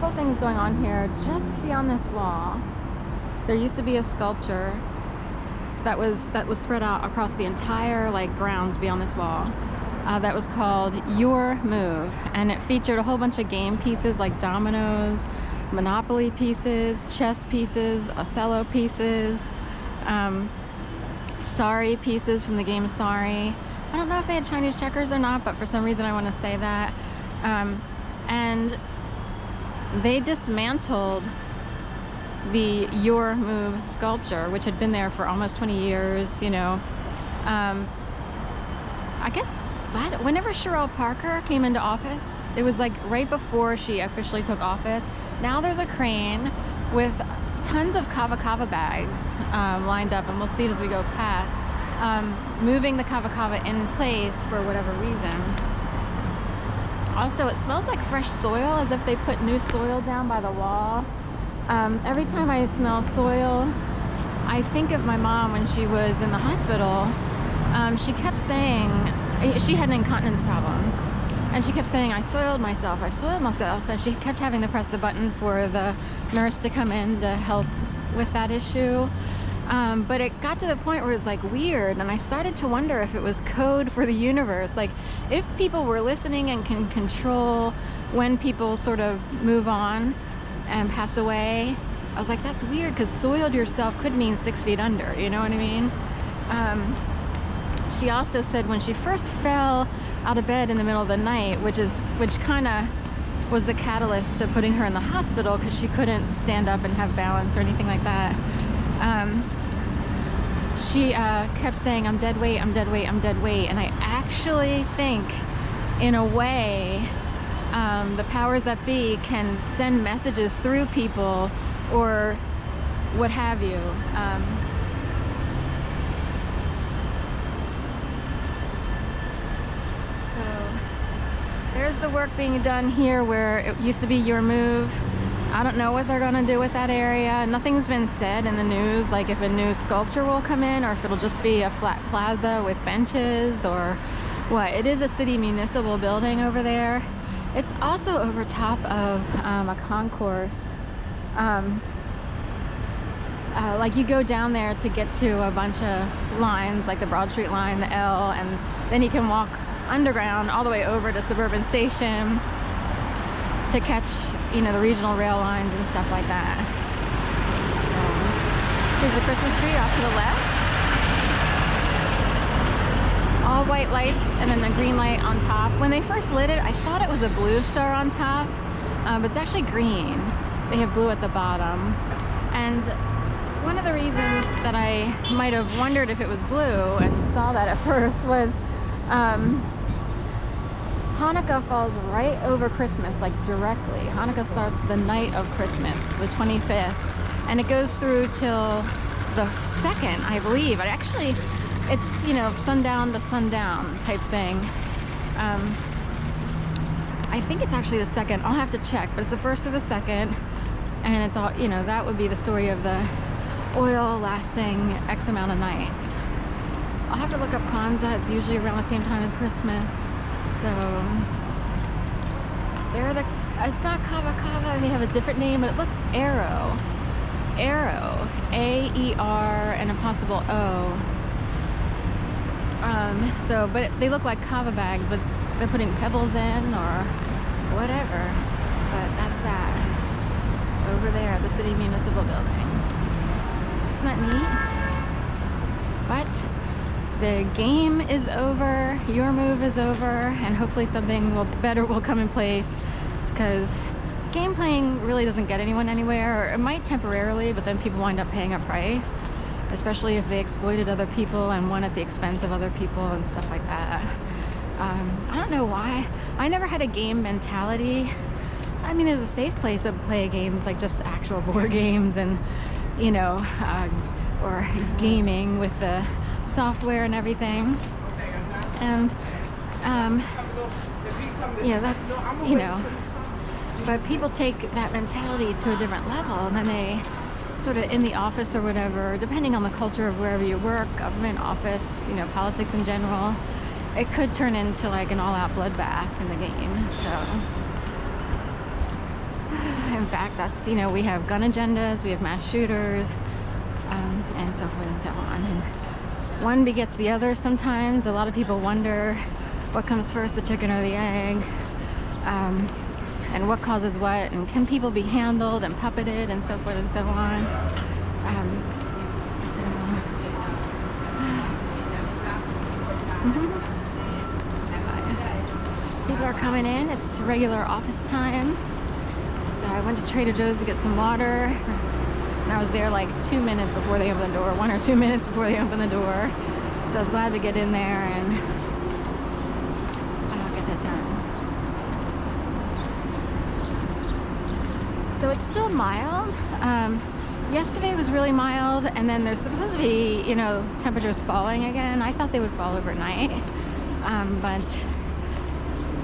couple things going on here. Just beyond this wall, there used to be a sculpture that was spread out across the entire grounds beyond this wall. That was called Your Move, and it featured a whole bunch of game pieces like dominoes, Monopoly pieces, chess pieces, Othello pieces, Sorry pieces from the game Sorry. I don't know if they had Chinese checkers or not, but for some reason I want to say that. And they dismantled the Your Move sculpture, which had been there for almost 20 years, you know. I guess whenever Stroll Parker came into office, it was like right before she officially took office. Now there's a crane with tons of kava kava bags lined up, and we'll see it as we go past, moving the kava kava in place for whatever reason. Also, it smells like fresh soil, as if they put new soil down by the wall. Every time I smell soil, I think of my mom when she was in the hospital. She kept saying, she had an incontinence problem, and she kept saying, I soiled myself, and she kept having to press the button for the nurse to come in to help with that issue. But it got to the point where it was weird, and I started to wonder if it was code for the universe. If people were listening and can control when people sort of move on and pass away. I was like, that's weird, because soiled yourself could mean 6 feet under, you know what I mean? She also said when she first fell out of bed in the middle of the night, which kind of was the catalyst to putting her in the hospital, because she couldn't stand up and have balance or anything like that. She kept saying, I'm dead weight, I'm dead weight, I'm dead weight. And I actually think, in a way, the powers that be can send messages through people or what have you. There's the work being done here where it used to be Your Move. I don't know what they're gonna do with that area. Nothing's been said in the news, like if a new sculpture will come in or if it'll just be a flat plaza with benches or what. It is a city municipal building over there. It's also over top of a concourse. You go down there to get to a bunch of lines, like the Broad Street line, the L, and then you can walk underground all the way over to Suburban Station to catch, you know, the regional rail lines and stuff like that. So here's the Christmas tree off to the left. All white lights and then the green light on top. When they first lit it, I thought it was a blue star on top, but it's actually green. They have blue at the bottom. And one of the reasons that I might have wondered if it was blue and saw that at first was Hanukkah falls right over Christmas, directly. Hanukkah starts the night of Christmas, the 25th, and it goes through till the 2nd, I believe. It's, you know, sundown to sundown type thing. I think it's actually the 2nd. I'll have to check, but it's the 1st or the 2nd, and it's all, you know, that would be the story of the oil lasting X amount of nights. I'll have to look up Kwanzaa. It's usually around the same time as Christmas. So it's not Kava Kava, they have a different name, but look, Arrow, A-E-R and a possible O. But they look like kava bags, but they're putting pebbles in or whatever. But that's that over there, the city municipal building. Isn't that neat? But the game is over, Your Move is over, and hopefully something better will come in place, because game playing really doesn't get anyone anywhere, or it might temporarily, but then people wind up paying a price, especially if they exploited other people and won at the expense of other people and stuff like that. I don't know why. I never had a game mentality. I mean, there's a safe place to play games, like just actual board games and, you know, or gaming with the software and everything, and yeah, that's, you know, but people take that mentality to a different level, and then they sort of, in the office or whatever, depending on the culture of wherever you work, government, office, you know, politics in general, it could turn into an all-out bloodbath in the game. So In fact, that's, you know, we have gun agendas, we have mass shooters, and so forth and so on. And one begets the other sometimes. A lot of people wonder what comes first, the chicken or the egg, and what causes what, and can people be handled and puppeted, and so forth and so on. People are coming in. It's regular office time. So I went to Trader Joe's to get some water. And I was there like 2 minutes before they opened the door, 1 or 2 minutes before they opened the door. So I was glad to get in there and get that done. So it's still mild. Yesterday was really mild, and then there's supposed to be, you know, temperatures falling again. I thought they would fall overnight, but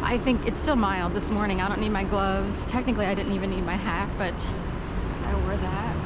I think it's still mild this morning. I don't need my gloves. Technically, I didn't even need my hat, but I wore that.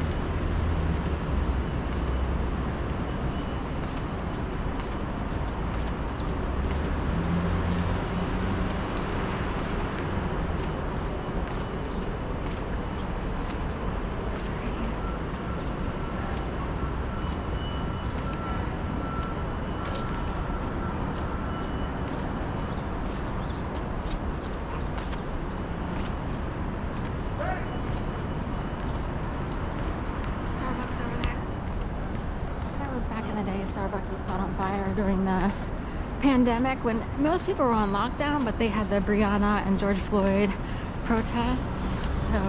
Starbucks was caught on fire during the pandemic when most people were on lockdown, but they had the Breonna and George Floyd protests. So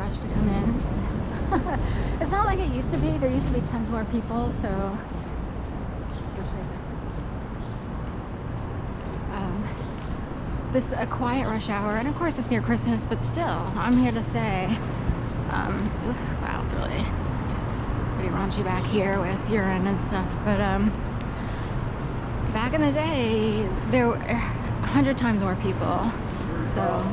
to come in. It's not like it used to be. There used to be tons more people, so go show you. This a quiet rush hour, and of course it's near Christmas, but still, I'm here to say, wow, it's really pretty raunchy back here with urine and stuff. But back in the day, there were 100 times more people. So.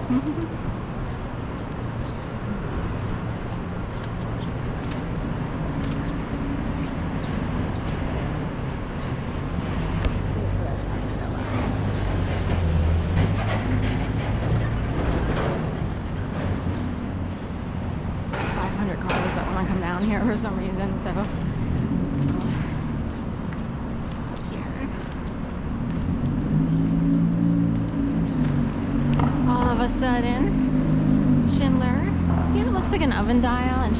500 cars that want to come down here for some reason, so here. All of a sudden, Schindler, see, it looks like an oven dial, and